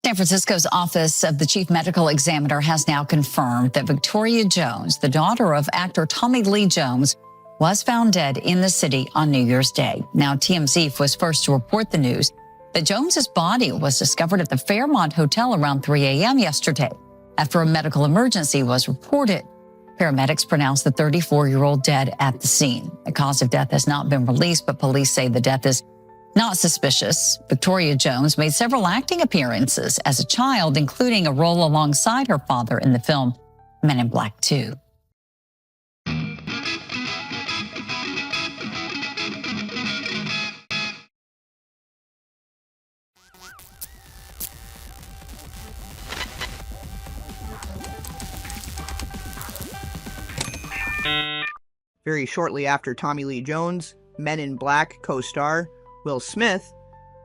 San Francisco's Office of the Chief Medical Examiner has now confirmed that Victoria Jones, the daughter of actor Tommy Lee Jones, was found dead in the city on New Year's Day. Now, TMZ was first to report the news that Jones's body was discovered at the Fairmont Hotel around 3 a.m. yesterday after a medical emergency was reported. Paramedics pronounced the 34-year-old dead at the scene. The cause of death has not been released, but police say the death is not suspicious. Victoria Jones made several acting appearances as a child, including a role alongside her father in the film Men in Black 2. Very shortly after Tommy Lee Jones, Men in Black co-star Will Smith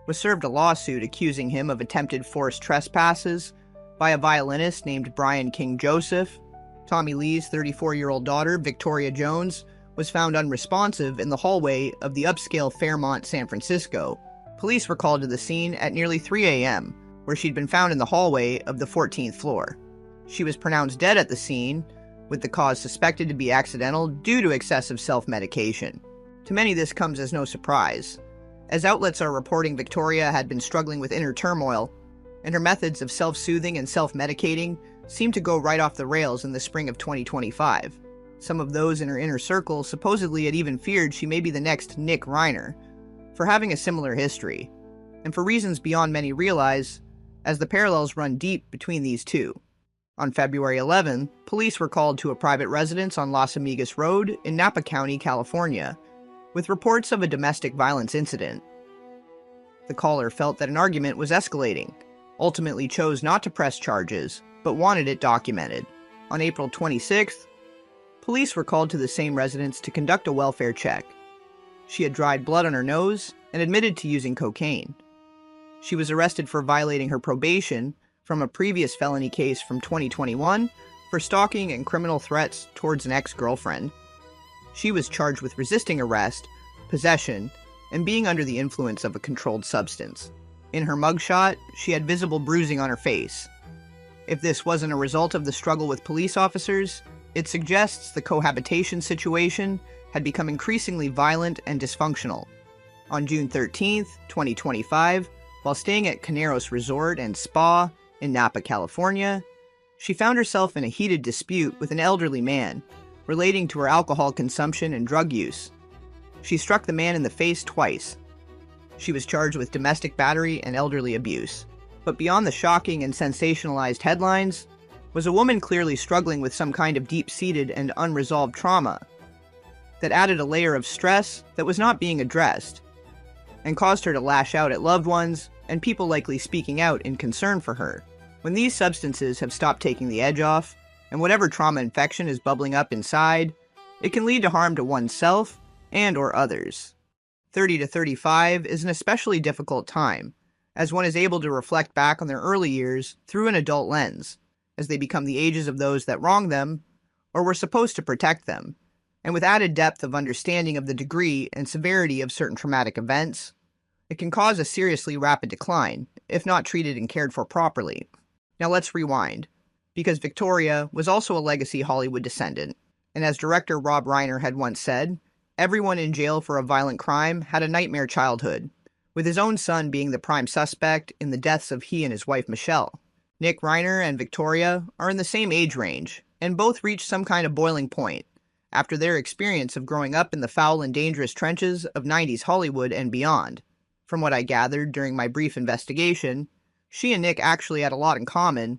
was served a lawsuit accusing him of attempted forced trespasses by a violinist named Brian King Joseph. Tommy Lee's 34-year-old daughter, Victoria Jones, was found unresponsive in the hallway of the upscale Fairmont, San Francisco. Police were called to the scene at nearly 3 a.m., where she'd been found in the hallway of the 14th floor. She was pronounced dead at the scene, with the cause suspected to be accidental due to excessive self-medication. To many, this comes as no surprise, as outlets are reporting Victoria had been struggling with inner turmoil, and her methods of self-soothing and self-medicating seemed to go right off the rails in the spring of 2025. Some of those in her inner circle supposedly had even feared she may be the next Nick Reiner, for having a similar history, and for reasons beyond many realize, as the parallels run deep between these two. On February 11, police were called to a private residence on Las Amigas Road in Napa County, California, with reports of a domestic violence incident. The caller felt that an argument was escalating, ultimately chose not to press charges, but wanted it documented. On April 26th, police were called to the same residence to conduct a welfare check. She had dried blood on her nose and admitted to using cocaine. She was arrested for violating her probation from a previous felony case from 2021 for stalking and criminal threats towards an ex-girlfriend. She was charged with resisting arrest, possession, and being under the influence of a controlled substance. In her mugshot, she had visible bruising on her face. If this wasn't a result of the struggle with police officers, it suggests the cohabitation situation had become increasingly violent and dysfunctional. On June 13, 2025, while staying at Caneros Resort and Spa in Napa, California, she found herself in a heated dispute with an elderly man relating to her alcohol consumption and drug use. She struck the man in the face twice. She was charged with domestic battery and elderly abuse. But beyond the shocking and sensationalized headlines was a woman clearly struggling with some kind of deep-seated and unresolved trauma that added a layer of stress that was not being addressed and caused her to lash out at loved ones and people likely speaking out in concern for her. When these substances have stopped taking the edge off, and whatever trauma infection is bubbling up inside, it can lead to harm to oneself and or others. 30 to 35 is an especially difficult time, as one is able to reflect back on their early years through an adult lens, as they become the ages of those that wronged them, or were supposed to protect them, and with added depth of understanding of the degree and severity of certain traumatic events, it can cause a seriously rapid decline, if not treated and cared for properly. Now let's rewind, because Victoria was also a legacy Hollywood descendant, and as director Rob Reiner had once said, everyone in jail for a violent crime had a nightmare childhood, with his own son being the prime suspect in the deaths of he and his wife Michelle. Nick Reiner and Victoria are in the same age range, and both reached some kind of boiling point after their experience of growing up in the foul and dangerous trenches of 90s Hollywood and beyond. From what I gathered during my brief investigation, she and Nick actually had a lot in common,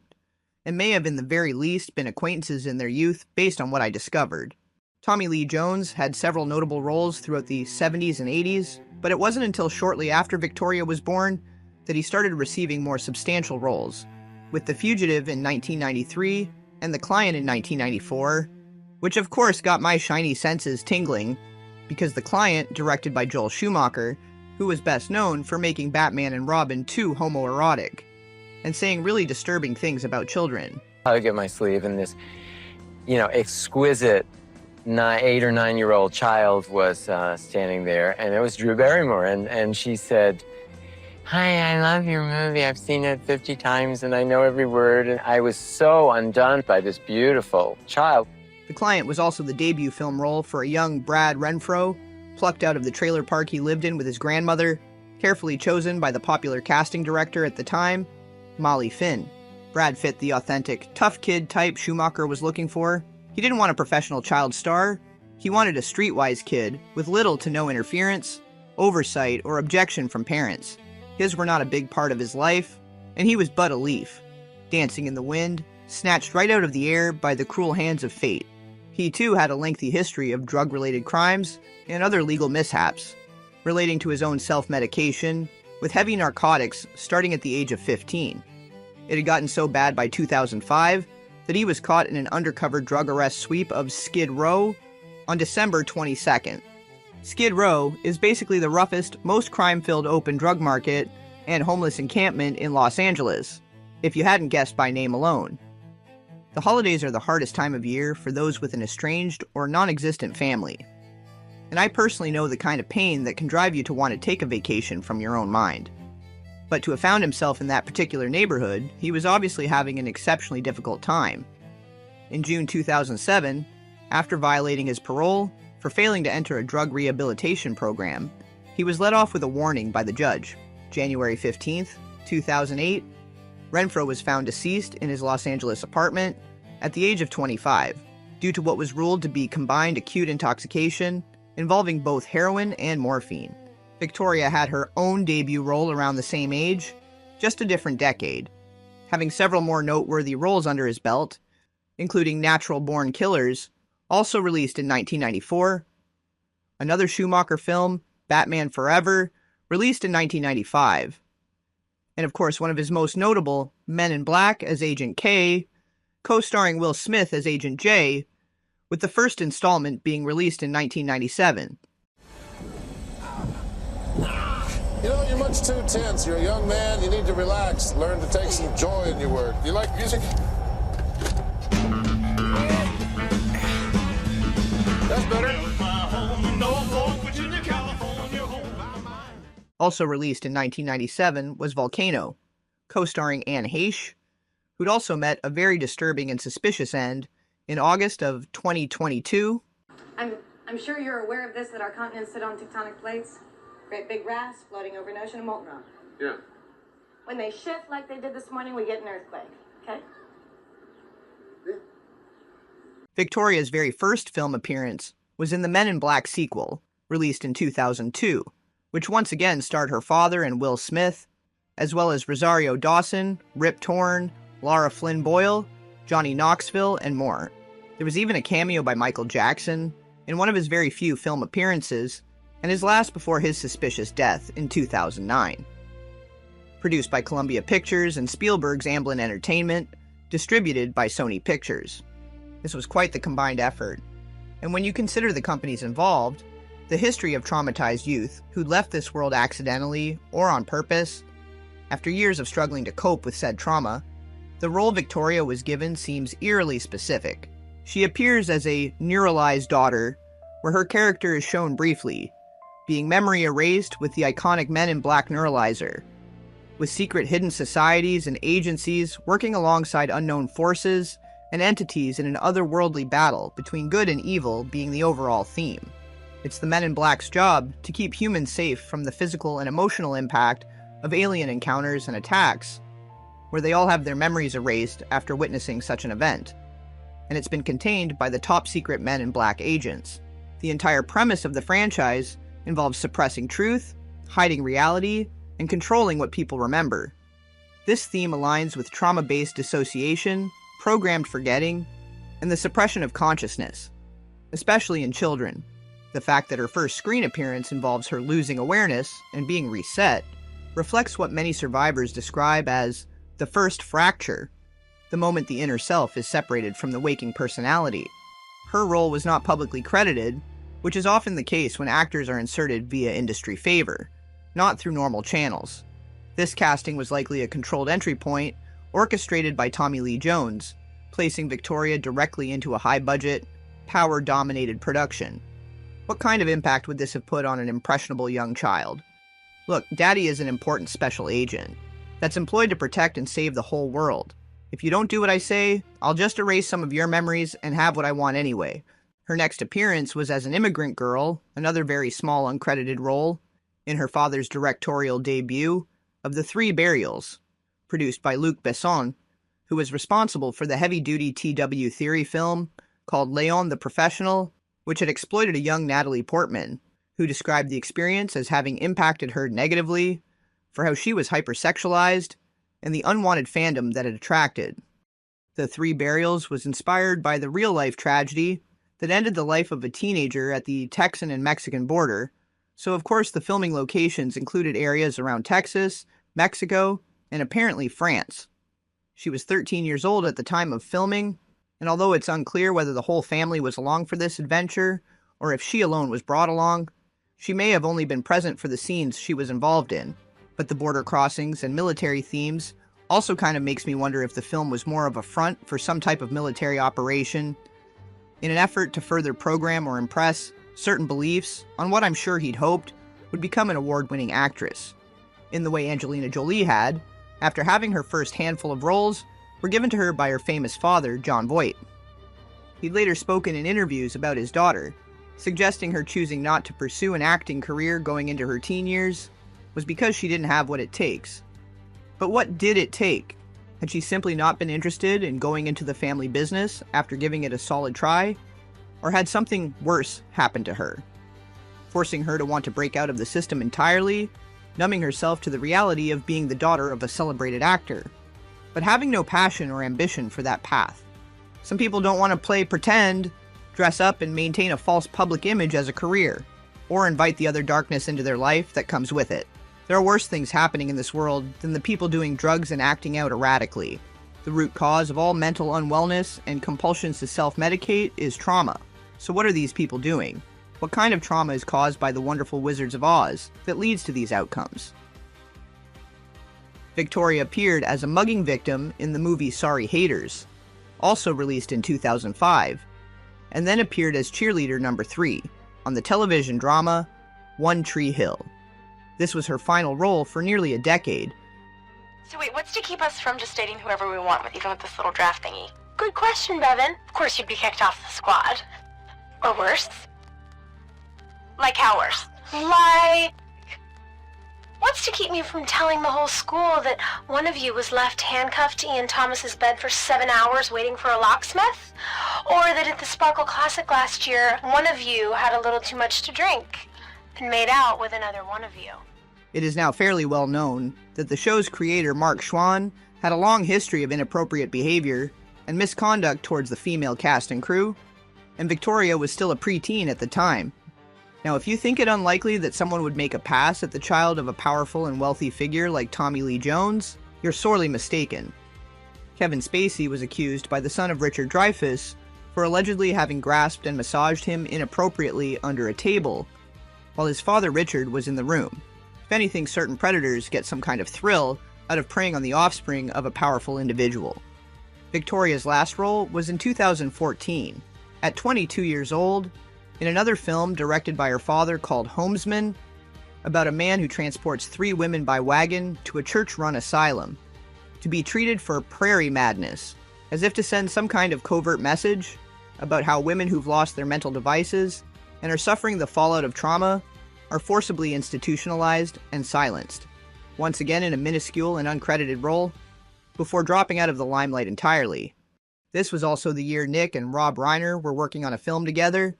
and may have in the very least been acquaintances in their youth based on what I discovered. Tommy Lee Jones had several notable roles throughout the 70s and 80s, but it wasn't until shortly after Victoria was born that he started receiving more substantial roles, with The Fugitive in 1993 and The Client in 1994, which of course got my shiny senses tingling, because The Client, directed by Joel Schumacher, who was best known for making Batman and Robin too homoerotic, and saying really disturbing things about children. I would get my sleeve, and this, exquisite 8 or 9-year-old child was standing there, and it was Drew Barrymore, and she said, Hi, I love your movie. I've seen it 50 times and I know every word. And I was so undone by this beautiful child. The client was also the debut film role for a young Brad Renfro, plucked out of the trailer park he lived in with his grandmother, carefully chosen by the popular casting director at the time, Molly Finn. Brad fit the authentic, tough kid type Schumacher was looking for. He didn't want a professional child star. He wanted a streetwise kid with little to no interference, oversight, or objection from parents. His were not a big part of his life, and he was but a leaf, dancing in the wind, snatched right out of the air by the cruel hands of fate. He too had a lengthy history of drug-related crimes and other legal mishaps, relating to his own self-medication, with heavy narcotics starting at the age of 15. It had gotten so bad by 2005 that he was caught in an undercover drug arrest sweep of Skid Row on December 22nd. Skid Row is basically the roughest, most crime-filled open drug market and homeless encampment in Los Angeles, if you hadn't guessed by name alone. The holidays are the hardest time of year for those with an estranged or non-existent family. And I personally know the kind of pain that can drive you to want to take a vacation from your own mind. But to have found himself in that particular neighborhood, he was obviously having an exceptionally difficult time. In June 2007, after violating his parole for failing to enter a drug rehabilitation program, he was let off with a warning by the judge. January 15th, 2008, Renfro was found deceased in his Los Angeles apartment at the age of 25, due to what was ruled to be combined acute intoxication involving both heroin and morphine. Victoria had her own debut role around the same age, just a different decade, having several more noteworthy roles under his belt, including Natural Born Killers, also released in 1994, another Schumacher film, Batman Forever, released in 1995, and of course one of his most notable, Men in Black as Agent K, co-starring Will Smith as Agent J, with the first installment being released in 1997. You know, you're much too tense. You're a young man. You need to relax. Learn to take some joy in your work. You like music? That's better. Also released in 1997 was Volcano, co-starring Anne Heche, who'd also met a very disturbing and suspicious end in August of 2022. I'm sure you're aware of this, that our continents sit on tectonic plates. Great big rafts floating over an ocean of molten rock. Yeah. When they shift like they did this morning, we get an earthquake, okay? Yeah. Victoria's very first film appearance was in the Men in Black sequel, released in 2002, which once again starred her father and Will Smith, as well as Rosario Dawson, Rip Torn, Lara Flynn Boyle, Johnny Knoxville, and more. There was even a cameo by Michael Jackson in one of his very few film appearances, and his last before his suspicious death in 2009. Produced by Columbia Pictures and Spielberg's Amblin Entertainment, distributed by Sony Pictures. This was quite the combined effort, and when you consider the companies involved, the history of traumatized youth who'd left this world accidentally or on purpose, after years of struggling to cope with said trauma, the role Victoria was given seems eerily specific. She appears as a neuralized daughter, where her character is shown briefly, being memory erased with the iconic Men in Black neuralizer, with secret hidden societies and agencies working alongside unknown forces and entities in an otherworldly battle between good and evil being the overall theme. It's the Men in Black's job to keep humans safe from the physical and emotional impact of alien encounters and attacks, where they all have their memories erased after witnessing such an event, and it's been contained by the top-secret Men in Black agents. The entire premise of the franchise involves suppressing truth, hiding reality, and controlling what people remember. This theme aligns with trauma-based dissociation, programmed forgetting, and the suppression of consciousness, especially in children. The fact that her first screen appearance involves her losing awareness and being reset reflects what many survivors describe as the first fracture, the moment the inner self is separated from the waking personality. Her role was not publicly credited, which is often the case when actors are inserted via industry favor, not through normal channels. This casting was likely a controlled entry point, orchestrated by Tommy Lee Jones, placing Victoria directly into a high-budget, power-dominated production. What kind of impact would this have put on an impressionable young child? Look, Daddie is an important special agent that's employed to protect and save the whole world. If you don't do what I say, I'll just erase some of your memories and have what I want anyway. Her next appearance was as an immigrant girl, another very small uncredited role, in her father's directorial debut of The Three Burials, produced by Luc Besson, who was responsible for the heavy-duty TW theory film called Leon the Professional, which had exploited a young Natalie Portman, who described the experience as having impacted her negatively for how she was hypersexualized and the unwanted fandom that it attracted. The Three Burials was inspired by the real-life tragedy that ended the life of a teenager at the Texan and Mexican border, so of course the filming locations included areas around Texas, Mexico, and apparently France. She was 13 years old at the time of filming, and although it's unclear whether the whole family was along for this adventure, or if she alone was brought along, she may have only been present for the scenes she was involved in. But the border crossings and military themes also kind of makes me wonder if the film was more of a front for some type of military operation in an effort to further program or impress certain beliefs on what I'm sure he'd hoped would become an award-winning actress, in the way Angelina Jolie had, after having her first handful of roles were given to her by her famous father, Jon Voight. He'd later spoken in interviews about his daughter, suggesting her choosing not to pursue an acting career going into her teen years was because she didn't have what it takes. But what did it take? Had she simply not been interested in going into the family business after giving it a solid try? Or had something worse happened to her, forcing her to want to break out of the system entirely, numbing herself to the reality of being the daughter of a celebrated actor, but having no passion or ambition for that path? Some people don't want to play pretend, dress up, and maintain a false public image as a career, or invite the other darkness into their life that comes with it. There are worse things happening in this world than the people doing drugs and acting out erratically. The root cause of all mental unwellness and compulsions to self-medicate is trauma. So what are these people doing? What kind of trauma is caused by the wonderful Wizards of Oz that leads to these outcomes? Victoria appeared as a mugging victim in the movie Sorry Haters, also released in 2005, and then appeared as cheerleader number 3 on the television drama One Tree Hill. This was her final role for nearly a decade. So wait, what's to keep us from just dating whoever we want with, even with this little draft thingy? Good question, Bevan. Of course you'd be kicked off the squad. Or worse. Like how worse? Like... What's to keep me from telling the whole school that one of you was left handcuffed to Ian Thomas's bed for 7 hours waiting for a locksmith? Or that at the Sparkle Classic last year, one of you had a little too much to drink and made out with another one of you? It is now fairly well known that the show's creator, Mark Schwann, had a long history of inappropriate behavior and misconduct towards the female cast and crew, and Victoria was still a preteen at the time. Now, if you think it unlikely that someone would make a pass at the child of a powerful and wealthy figure like Tommy Lee Jones, you're sorely mistaken. Kevin Spacey was accused by the son of Richard Dreyfuss for allegedly having grasped and massaged him inappropriately under a table, while his father Richard was in the room. If anything, certain predators get some kind of thrill out of preying on the offspring of a powerful individual. Victoria's last role was in 2014, at 22 years old, in another film directed by her father called Homesman, about a man who transports 3 women by wagon to a church-run asylum to be treated for prairie madness, as if to send some kind of covert message about how women who've lost their mental devices and are suffering the fallout of trauma are forcibly institutionalized and silenced, once again in a minuscule and uncredited role, before dropping out of the limelight entirely. This was also the year Nick and Rob Reiner were working on a film together,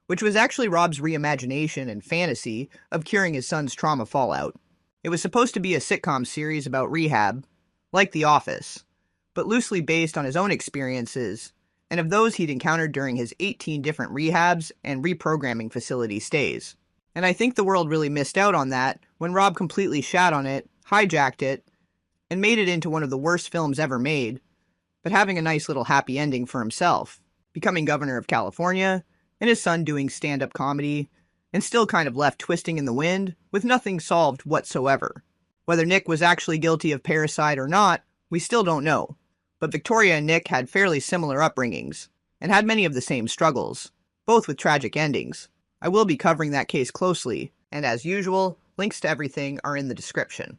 which was actually Rob's reimagination and fantasy of curing his son's trauma fallout. It was supposed to be a sitcom series about rehab, like The Office, but loosely based on his own experiences and of those he'd encountered during his 18 different rehabs and reprogramming facility stays. And I think the world really missed out on that when Rob completely shat on it, hijacked it, and made it into one of the worst films ever made, but having a nice little happy ending for himself, becoming governor of California, and his son doing stand-up comedy, and still kind of left twisting in the wind with nothing solved whatsoever. Whether Nick was actually guilty of parricide or not, we still don't know, but Victoria and Nick had fairly similar upbringings, and had many of the same struggles, both with tragic endings. I will be covering that case closely, and as usual, Links to everything are in the description.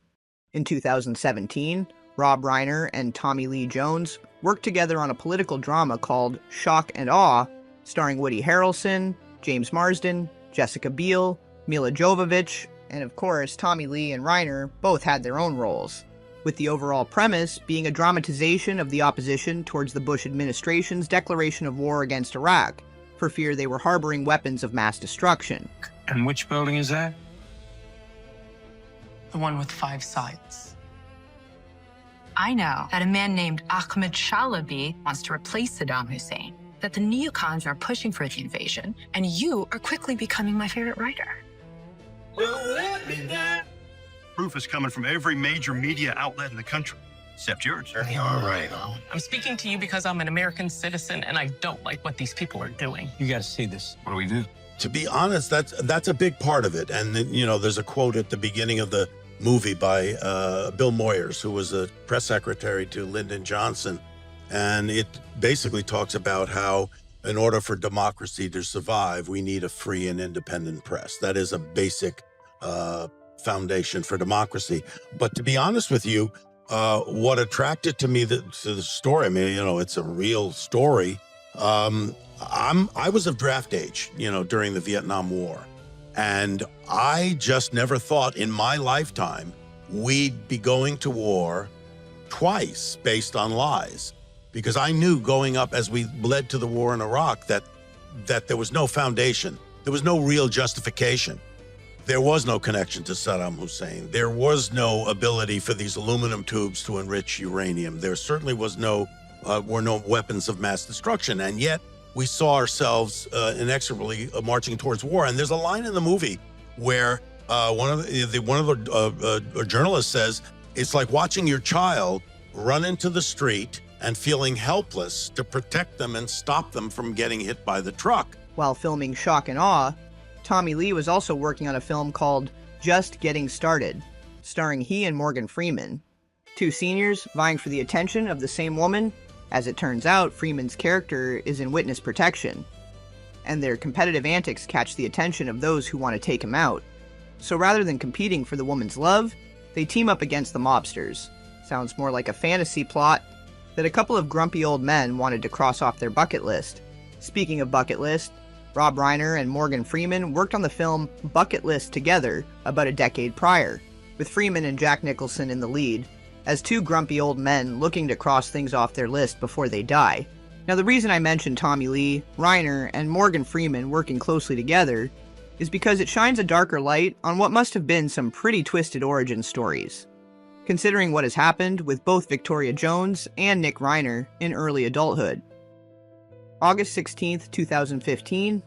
In 2017, Rob Reiner and Tommy Lee Jones worked together on a political drama called Shock and Awe, starring Woody Harrelson, James Marsden, Jessica Biel, Mila Jovovich, and of course, Tommy Lee and Reiner both had their own roles, with the overall premise being a dramatization of the opposition towards the Bush administration's declaration of war against Iraq, for fear they were harboring weapons of mass destruction. And which building is that? The one with 5 sides. I know that a man named Ahmed Shalabi wants to replace Saddam Hussein, that the neocons are pushing for the invasion, and you are quickly becoming my favorite writer. Proof is coming from every major media outlet in the country, except yours. All right. I'm speaking to you because I'm an American citizen and I don't like what these people are doing. You got to see this. What do we do? To be honest, that's a big part of it. And, you know, there's a quote at the beginning of the movie by Bill Moyers, who was a press secretary to Lyndon Johnson. And it basically talks about how in order for democracy to survive, we need a free and independent press. That is a basic foundation for democracy. But to be honest with you, what attracted to me to the story, I mean, you know, it's a real story. I was of draft age, you know, during the Vietnam War. And I just never thought in my lifetime we'd be going to war twice based on lies. Because I knew going up as we led to the war in Iraq that there was no foundation. There was no real justification. There was no connection to Saddam Hussein. There was no ability for these aluminum tubes to enrich uranium. There certainly was were no weapons of mass destruction. And yet we saw ourselves inexorably marching towards war. And there's a line in the movie where one of the journalists says, it's like watching your child run into the street and feeling helpless to protect them and stop them from getting hit by the truck. While filming Shock and Awe, Tommy Lee was also working on a film called Just Getting Started, starring he and Morgan Freeman, 2 seniors vying for the attention of the same woman. As it turns out, Freeman's character is in witness protection, and their competitive antics catch the attention of those who want to take him out. So rather than competing for the woman's love, they team up against the mobsters. Sounds more like a fantasy plot that a couple of grumpy old men wanted to cross off their bucket list. Speaking of bucket list, Rob Reiner and Morgan Freeman worked on the film Bucket List together about a decade prior, with Freeman and Jack Nicholson in the lead, as 2 grumpy old men looking to cross things off their list before they die. Now the reason I mentioned Tommy Lee, Reiner, and Morgan Freeman working closely together is because it shines a darker light on what must have been some pretty twisted origin stories, considering what has happened with both Victoria Jones and Nick Reiner in early adulthood. August 16th, 2015,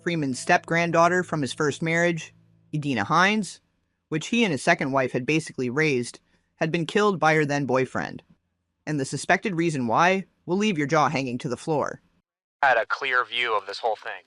Freeman's step-granddaughter from his first marriage, Edina Hines, which he and his second wife had basically raised, had been killed by her then-boyfriend. And the suspected reason why will leave your jaw hanging to the floor. I had a clear view of this whole thing.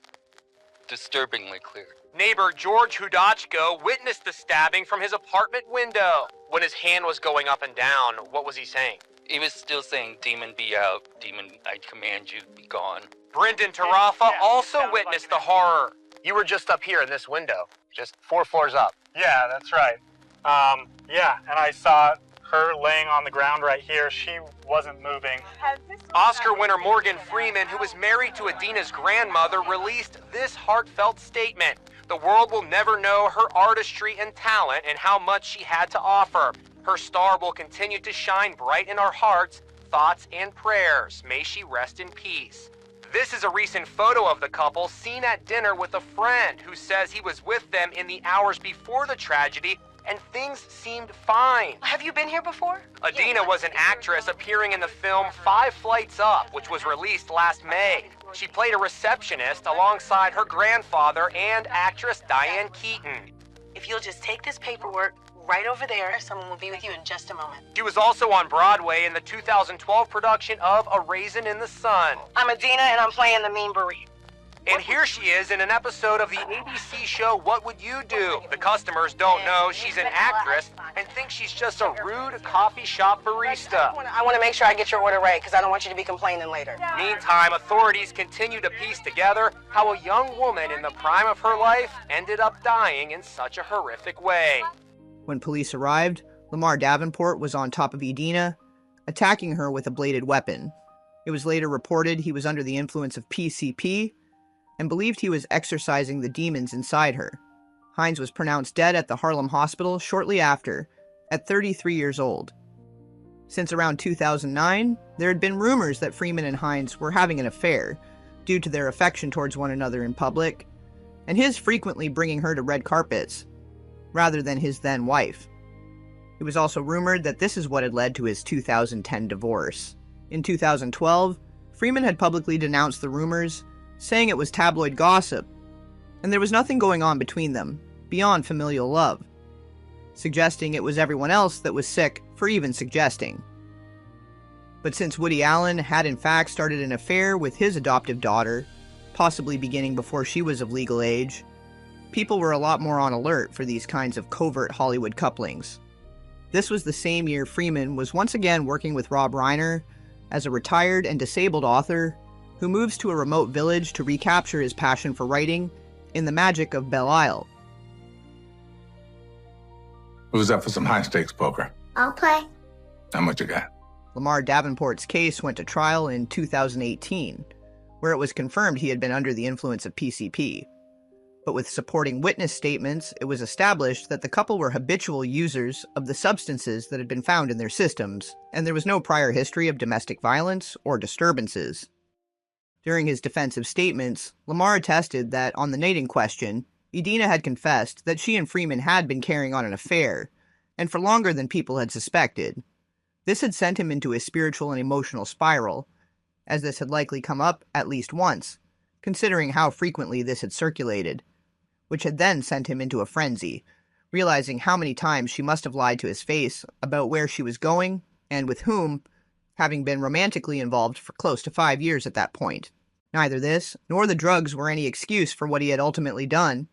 Disturbingly clear. Neighbor George Hudachko witnessed the stabbing from his apartment window. When his hand was going up and down, what was he saying? He was still saying, "Demon, be out. Demon, I command you, be gone." Brendan Tarafa also witnessed the horror. You were just up here in this window, just 4 floors up. Yeah, that's right. Yeah, and I saw her laying on the ground right here. She wasn't moving. Oscar winner Morgan Freeman, who was married to Edina's grandmother, released this heartfelt statement. The world will never know her artistry and talent and how much she had to offer. Her star will continue to shine bright in our hearts, thoughts, and prayers. May she rest in peace. This is a recent photo of the couple seen at dinner with a friend who says he was with them in the hours before the tragedy and things seemed fine. Have you been here before? Edina was an actress appearing in the film 5 Flights Up, which was released last May. She played a receptionist alongside her grandfather and actress Diane Keaton. If you'll just take this paperwork right over there, someone will be with you in just a moment. She was also on Broadway in the 2012 production of A Raisin in the Sun. I'm Edina and I'm playing the mean bereaved. And here she is in an episode of the ABC show What Would You Do? The customers don't know she's an actress and think she's just a rude coffee shop barista. I want to make sure I get your order right because I don't want you to be complaining later. Meantime, authorities continue to piece together how a young woman in the prime of her life ended up dying in such a horrific way. When police arrived, Lamar Davenport was on top of Edina, attacking her with a bladed weapon. It was later reported he was under the influence of PCP and believed he was exorcising the demons inside her. Hines was pronounced dead at the Harlem hospital shortly after, at 33 years old. Since around 2009, there had been rumors that Freeman and Hines were having an affair due to their affection towards one another in public, and his frequently bringing her to red carpets, rather than his then wife. It was also rumored that this is what had led to his 2010 divorce. In 2012, Freeman had publicly denounced the rumors, saying it was tabloid gossip, and there was nothing going on between them, beyond familial love, suggesting it was everyone else that was sick for even suggesting. But since Woody Allen had in fact started an affair with his adoptive daughter, possibly beginning before she was of legal age, people were a lot more on alert for these kinds of covert Hollywood couplings. This was the same year Freeman was once again working with Rob Reiner as a retired and disabled author who moves to a remote village to recapture his passion for writing in the magic of Belle Isle. Who's up for some high-stakes poker? I'll play. How much you got? Lamar Davenport's case went to trial in 2018, where it was confirmed he had been under the influence of PCP. But with supporting witness statements, it was established that the couple were habitual users of the substances that had been found in their systems, and there was no prior history of domestic violence or disturbances. During his defensive statements, Lamar attested that on the night in question, Edina had confessed that she and Freeman had been carrying on an affair, and for longer than people had suspected. This had sent him into a spiritual and emotional spiral, as this had likely come up at least once, considering how frequently this had circulated, which had then sent him into a frenzy, realizing how many times she must have lied to his face about where she was going and with whom, having been romantically involved for close to 5 years at that point. Neither this, nor the drugs were any excuse for what he had ultimately done,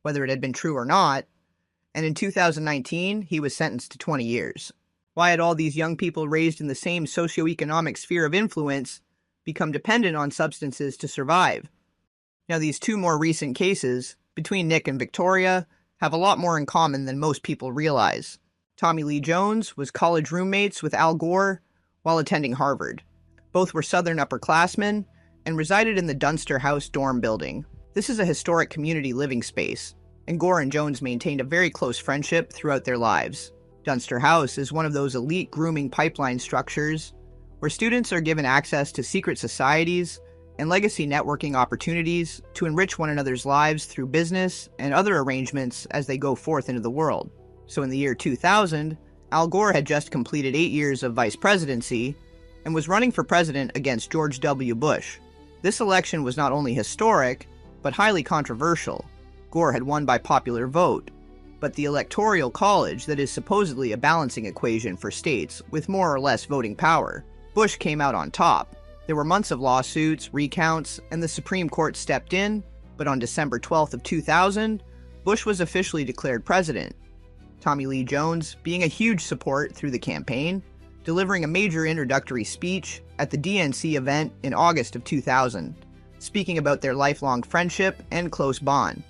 whether it had been true or not, and in 2019, he was sentenced to 20 years. Why had all these young people raised in the same socioeconomic sphere of influence become dependent on substances to survive? Now, these two more recent cases, between Nick and Victoria, have a lot more in common than most people realize. Tommy Lee Jones was college roommates with Al Gore while attending Harvard. Both were Southern upperclassmen and resided in the Dunster House dorm building. This is a historic community living space, and Gore and Jones maintained a very close friendship throughout their lives. Dunster House is one of those elite grooming pipeline structures where students are given access to secret societies and legacy networking opportunities to enrich one another's lives through business and other arrangements as they go forth into the world. So in the year 2000, Al Gore had just completed 8 years of vice presidency and was running for president against George W. Bush. This election was not only historic, but highly controversial. Gore had won by popular vote, but the Electoral College, that is supposedly a balancing equation for states with more or less voting power, Bush came out on top. There were months of lawsuits, recounts, and the Supreme Court stepped in, but on December 12th of 2000, Bush was officially declared president. Tommy Lee Jones being a huge support through the campaign, delivering a major introductory speech at the DNC event in August of 2000, speaking about their lifelong friendship and close bond,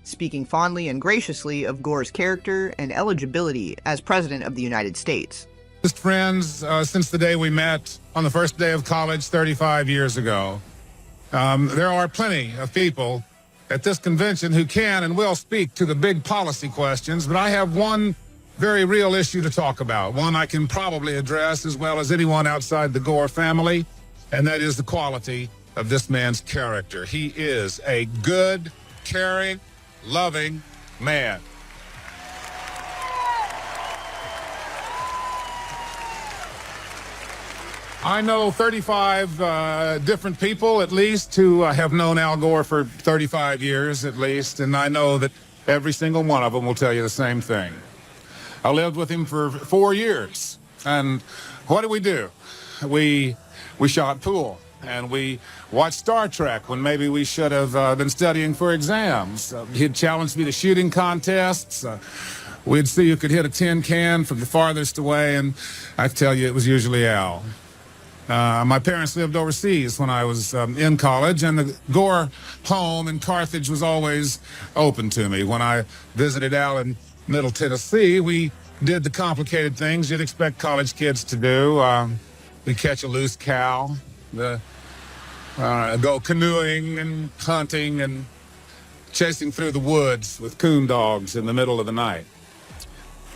speaking fondly and graciously of Gore's character and eligibility as President of the United States. Just friends since the day we met on the first day of college 35 years ago. There are plenty of people at this convention who can and will speak to the big policy questions, but I have one very real issue to talk about, one I can probably address as well as anyone outside the Gore family, and that is the quality of this man's character. He is a good, caring, loving man. I know 35 different people, at least, who have known Al Gore for 35 years, at least, and I know that every single one of them will tell you the same thing. I lived with him for 4 years, and what did we do? We shot pool, and we watched Star Trek when maybe we should have been studying for exams. He'd challenge me to shooting contests. We'd see who could hit a tin can from the farthest away, and I tell you, it was usually Al. My parents lived overseas when I was in college, and the Gore home in Carthage was always open to me. When I visited Al in Middle Tennessee, we did the complicated things you'd expect college kids to do. We catch a loose cow, go canoeing and hunting and chasing through the woods with coon dogs in the middle of the night.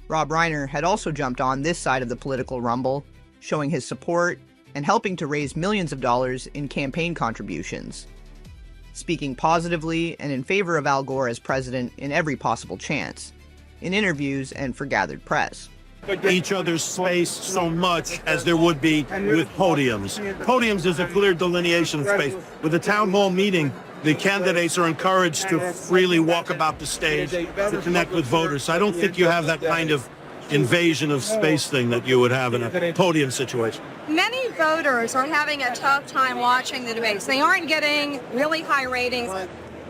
Rob Reiner had also jumped on this side of the political rumble, showing his support and helping to raise millions of dollars in campaign contributions, speaking positively and in favor of Al Gore as president in every possible chance, in interviews and for gathered press. Each other's space so much as there would be with podiums. Podiums is a clear delineation of space. With a town hall meeting, the candidates are encouraged to freely walk about the stage to connect with voters. So I don't think you have that kind of invasion of space thing that you would have in a podium situation. Many voters are having a tough time watching the debates. They aren't getting really high ratings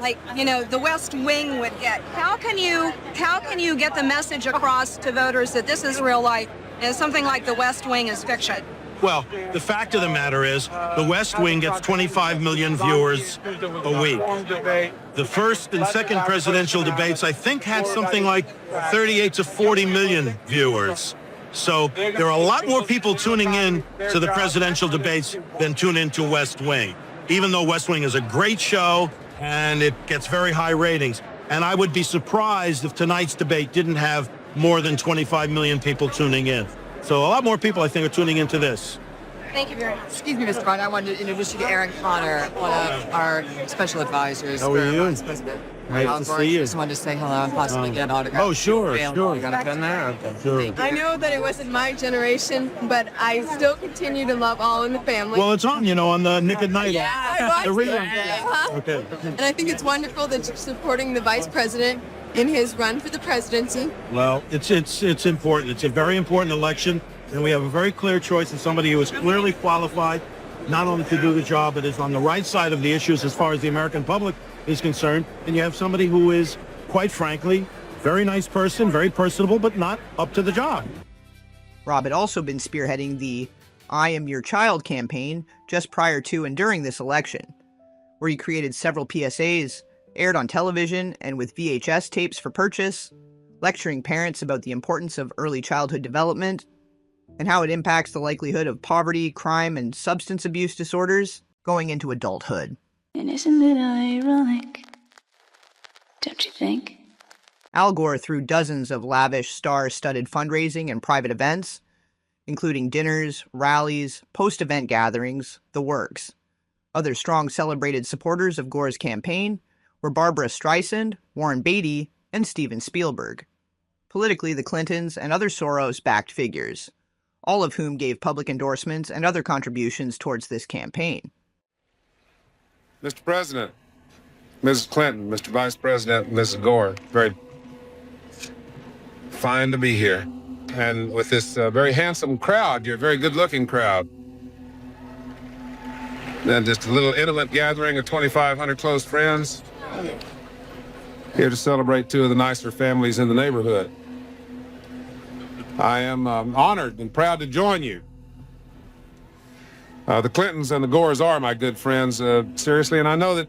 like, the West Wing would get. How can you get the message across to voters that this is real life and something like the West Wing is fiction? Well, the fact of the matter is, the West Wing gets 25 million viewers a week. The first and second presidential debates, I think, had something like 38 to 40 million viewers. So there are a lot more people tuning in to the presidential debates than tune into West Wing, even though West Wing is a great show and it gets very high ratings. And I would be surprised if tonight's debate didn't have more than 25 million people tuning in. So a lot more people, I think, are tuning into this. Thank you very much. Excuse me, Mr. Biden. I wanted to introduce you to Aaron Connor, one of our special advisors. How are you? Vice President. Nice to see you. Just wanted to say hello and possibly get an autograph. Oh, sure. You got a pen there? Sure. I know that it wasn't my generation, but I still continue to love All in the Family. Well, it's on, on the Nick at Night. Yeah, I watched it. Okay. And I think it's wonderful that you're supporting the vice president in his run for the presidency. Well, it's important. It's a very important election, and we have a very clear choice of somebody who is clearly qualified, not only to do the job, but is on the right side of the issues as far as the American public is concerned. And you have somebody who is, quite frankly, very nice person, very personable, but not up to the job. Rob had also been spearheading the I Am Your Child campaign just prior to and during this election, where he created several PSAs, aired on television and with VHS tapes for purchase, lecturing parents about the importance of early childhood development and how it impacts the likelihood of poverty, crime, and substance abuse disorders going into adulthood. And isn't it ironic? Don't you think? Al Gore threw dozens of lavish, star-studded fundraising and private events, including dinners, rallies, post-event gatherings, the works. Other strong celebrated supporters of Gore's campaign were Barbara Streisand, Warren Beatty, and Steven Spielberg. Politically, the Clintons and other Soros-backed figures, all of whom gave public endorsements and other contributions towards this campaign. Mr. President, Mrs. Clinton, Mr. Vice President, Mrs. Gore, very fine to be here. And with this very handsome crowd, you're a very good-looking crowd. And just a little intimate gathering of 2,500 close friends. Here to celebrate two of the nicer families in the neighborhood. I am honored and proud to join you. The Clintons and the Gores are my good friends, seriously, and I know that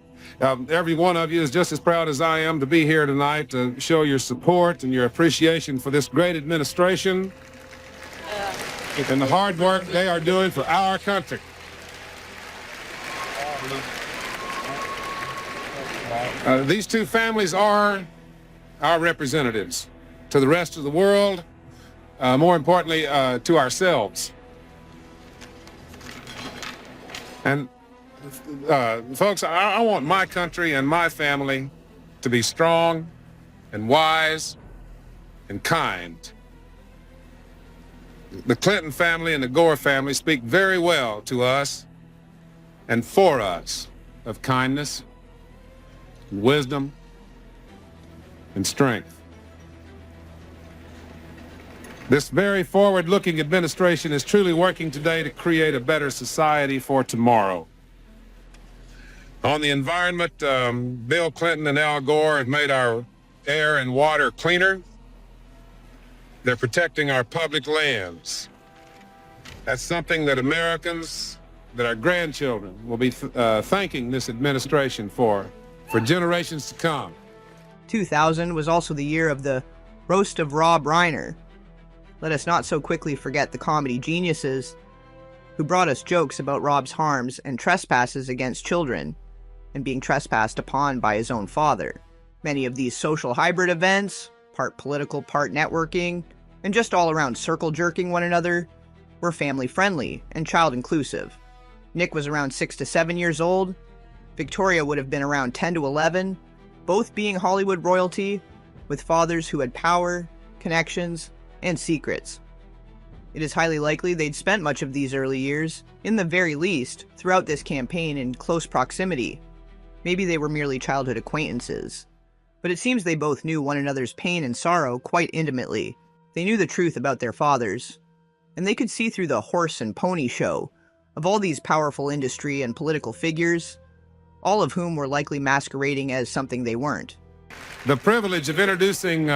every one of you is just as proud as I am to be here tonight to show your support and your appreciation for this great administration and the hard work they are doing for our country. These two families are our representatives to the rest of the world, more importantly, to ourselves. And folks, I want my country and my family to be strong and wise and kind. The Clinton family and the Gore family speak very well to us and for us of kindness, wisdom, and strength. This very forward-looking administration is truly working today to create a better society for tomorrow. On the environment, Bill Clinton and Al Gore have made our air and water cleaner. They're protecting our public lands. That's something that Americans, that our grandchildren will be thanking this administration for generations to come. 2000 was also the year of the roast of Rob Reiner. Let us not so quickly forget the comedy geniuses who brought us jokes about Rob's harms and trespasses against children and being trespassed upon by his own father. Many of these social hybrid events, part political, part networking, and just all around circle jerking one another, were family friendly and child inclusive. Nick was around 6 to 7 years old. Victoria would have been around 10 to 11, both being Hollywood royalty, with fathers who had power, connections, and secrets. It is highly likely they'd spent much of these early years, in the very least, throughout this campaign in close proximity. Maybe they were merely childhood acquaintances. But it seems they both knew one another's pain and sorrow quite intimately. They knew the truth about their fathers, and they could see through the horse and pony show of all these powerful industry and political figures, all of whom were likely masquerading as something they weren't. The privilege of introducing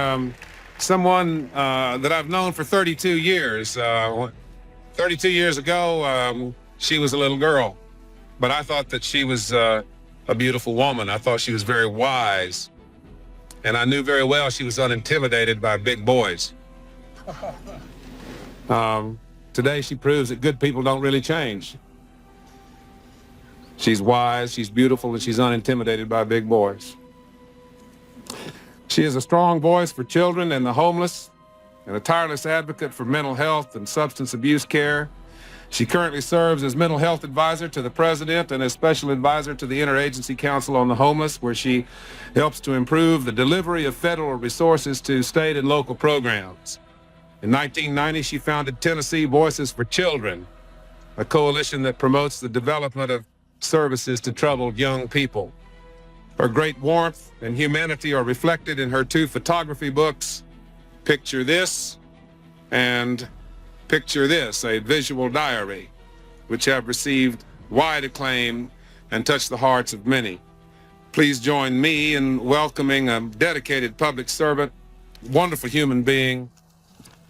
someone that I've known for 32 years. 32 years ago, she was a little girl, but I thought that she was a beautiful woman. I thought she was very wise, and I knew very well she was unintimidated by big boys. Today, she proves that good people don't really change. She's wise, she's beautiful, and she's unintimidated by big boys. She is a strong voice for children and the homeless, and a tireless advocate for mental health and substance abuse care. She currently serves as mental health advisor to the president and as special advisor to the Interagency Council on the Homeless, where she helps to improve the delivery of federal resources to state and local programs. In 1990, she founded Tennessee Voices for Children, a coalition that promotes the development of services to troubled young people. Her great warmth and humanity are reflected in her 2 photography books, Picture This and Picture This, a visual diary, which have received wide acclaim and touched the hearts of many. Please join me in welcoming a dedicated public servant, wonderful human being,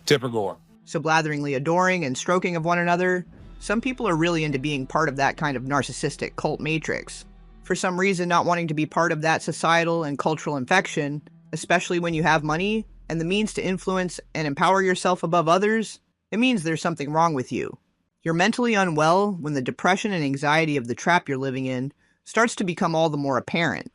Tipper Gore. So blatheringly adoring and stroking of one another, some people are really into being part of that kind of narcissistic cult matrix. For some reason, not wanting to be part of that societal and cultural infection, especially when you have money and the means to influence and empower yourself above others, it means there's something wrong with you. You're mentally unwell when the depression and anxiety of the trap you're living in starts to become all the more apparent.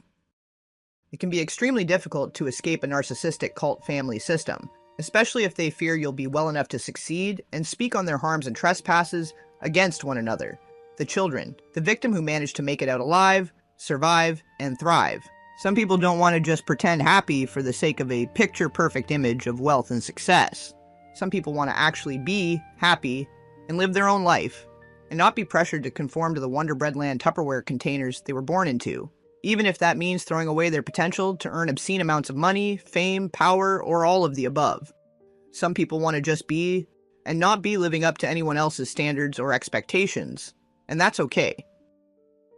It can be extremely difficult to escape a narcissistic cult family system, especially if they fear you'll be well enough to succeed and speak on their harms and trespasses against one another. The children, the victim who managed to make it out alive, survive, and thrive. Some people don't want to just pretend happy for the sake of a picture-perfect image of wealth and success. Some people want to actually be happy and live their own life, and not be pressured to conform to the Wonder Breadland Tupperware containers they were born into, even if that means throwing away their potential to earn obscene amounts of money, fame, power, or all of the above. Some people want to just be, and not be living up to anyone else's standards or expectations, and that's okay.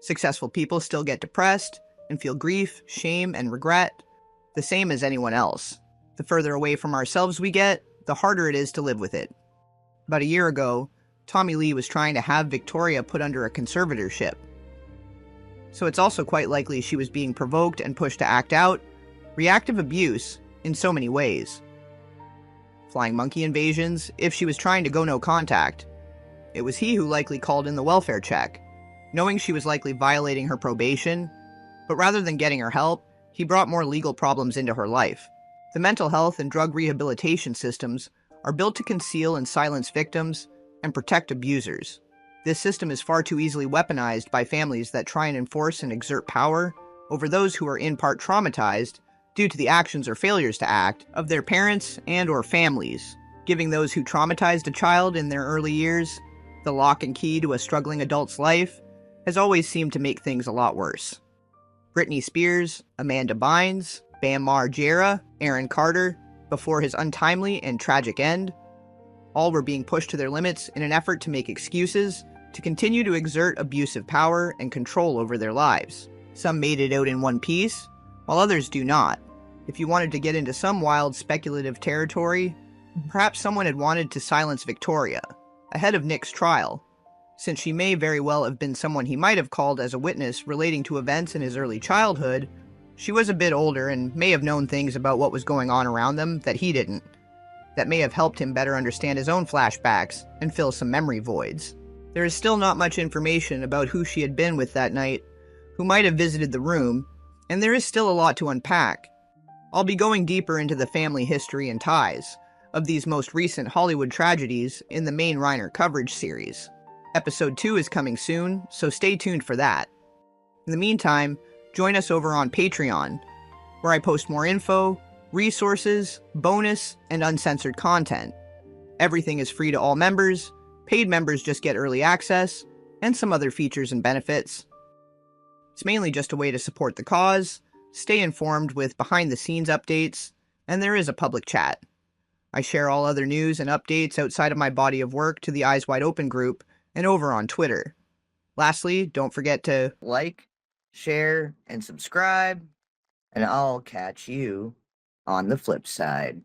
Successful people still get depressed and feel grief, shame, and regret, the same as anyone else. The further away from ourselves we get, the harder it is to live with it. About a year ago, Tommy Lee was trying to have Victoria put under a conservatorship. So it's also quite likely she was being provoked and pushed to act out reactive abuse in so many ways. Flying monkey invasions if she was trying to go no contact. It was he who likely called in the welfare check, knowing she was likely violating her probation, but rather than getting her help, he brought more legal problems into her life. The mental health and drug rehabilitation systems are built to conceal and silence victims and protect abusers. This system is far too easily weaponized by families that try and enforce and exert power over those who are in part traumatized due to the actions or failures to act of their parents and or families, giving those who traumatized a child in their early years the lock and key to a struggling adult's life has always seemed to make things a lot worse. Britney Spears, Amanda Bynes, Bam Margera, Aaron Carter, before his untimely and tragic end, all were being pushed to their limits in an effort to make excuses to continue to exert abusive power and control over their lives. Some made it out in one piece, while others do not. If you wanted to get into some wild speculative territory, perhaps someone had wanted to silence Victoria, ahead of Nick's trial, since she may very well have been someone he might have called as a witness relating to events in his early childhood. She was a bit older and may have known things about what was going on around them that he didn't, that may have helped him better understand his own flashbacks and fill some memory voids. There is still not much information about who she had been with that night, who might have visited the room, and there is still a lot to unpack. I'll be going deeper into the family history and ties of these most recent Hollywood tragedies in the main Reiner coverage series. Episode 2 is coming soon, so stay tuned for that. In the meantime, join us over on Patreon, where I post more info, resources, bonus, and uncensored content. Everything is free to all members. Paid members just get early access, and some other features and benefits. It's mainly just a way to support the cause, stay informed with behind-the-scenes updates, and there is a public chat. I share all other news and updates outside of my body of work to the Eyes Wide Open group and over on Twitter. Lastly, don't forget to like, share, and subscribe, and I'll catch you on the flip side.